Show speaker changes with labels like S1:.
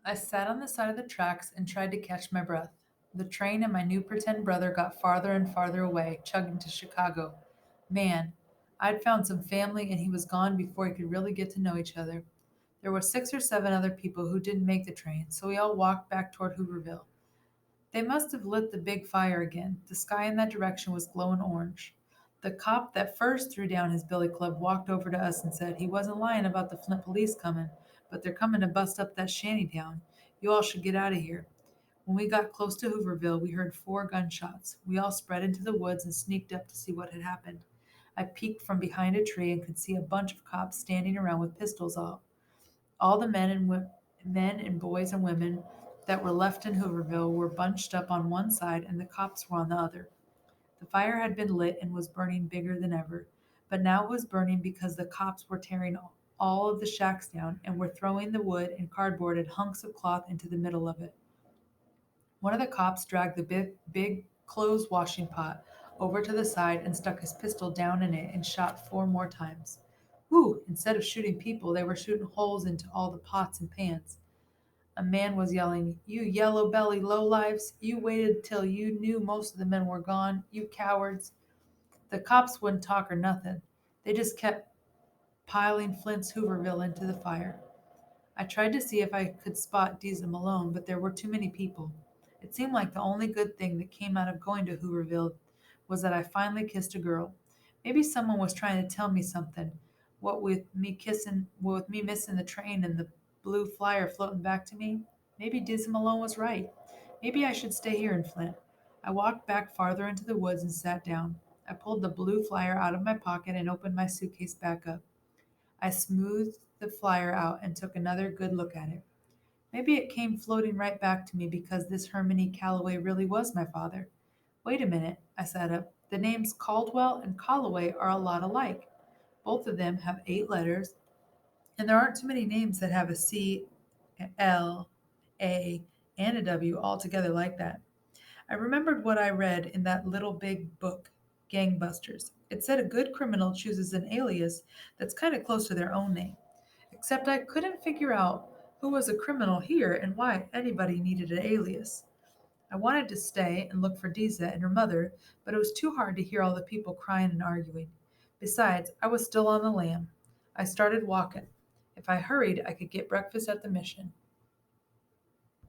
S1: I sat on the side of the tracks and tried to catch my breath. The train and my new pretend brother got farther and farther away, chugging to Chicago. Man, I'd found some family and he was gone before we could really get to know each other. There were 6 or 7 other people who didn't make the train, so we all walked back toward Hooverville. They must have lit the big fire again. The sky in that direction was glowing orange. The cop that first threw down his billy club walked over to us and said he wasn't lying about the Flint police coming, but they're coming to bust up that shanty town. You all should get out of here. When we got close to Hooverville, we heard 4 gunshots. We all spread into the woods and sneaked up to see what had happened. I peeked from behind a tree and could see a bunch of cops standing around with pistols out. All the men and boys and women that were left in Hooverville were bunched up on one side and the cops were on the other. The fire had been lit and was burning bigger than ever, but now it was burning because the cops were tearing all of the shacks down and were throwing the wood and cardboard and hunks of cloth into the middle of it. One of the cops dragged the big clothes washing pot over to the side and stuck his pistol down in it and shot 4 more times. Whew! Instead of shooting people, they were shooting holes into all the pots and pans. A man was yelling, "You yellow belly lowlifes! You waited till you knew most of the men were gone, you cowards!" The cops wouldn't talk or nothing. They just kept piling Flint's Hooverville into the fire. I tried to see if I could spot Deeza Malone, but there were too many people. It seemed like the only good thing that came out of going to Hooverville was that I finally kissed a girl. Maybe someone was trying to tell me something. With me missing the train and the blue flyer floating back to me, maybe Deeza Malone was right. Maybe I should stay here in Flint. I walked back farther into the woods and sat down. I pulled the blue flyer out of my pocket and opened my suitcase back up. I smoothed the flyer out and took another good look at it. Maybe it came floating right back to me because this Hermione Calloway really was my father. Wait a minute, I sat up. The names Caldwell and Calloway are a lot alike. Both of them have 8 letters, and there aren't too many names that have a C, L, A, and a W all together like that. I remembered what I read in that little big book, Gangbusters. It said a good criminal chooses an alias that's kind of close to their own name. Except I couldn't figure out who was a criminal here and why anybody needed an alias. I wanted to stay and look for Diza and her mother, but it was too hard to hear all the people crying and arguing. Besides, I was still on the lam. I started walking. If I hurried, I could get breakfast at the mission.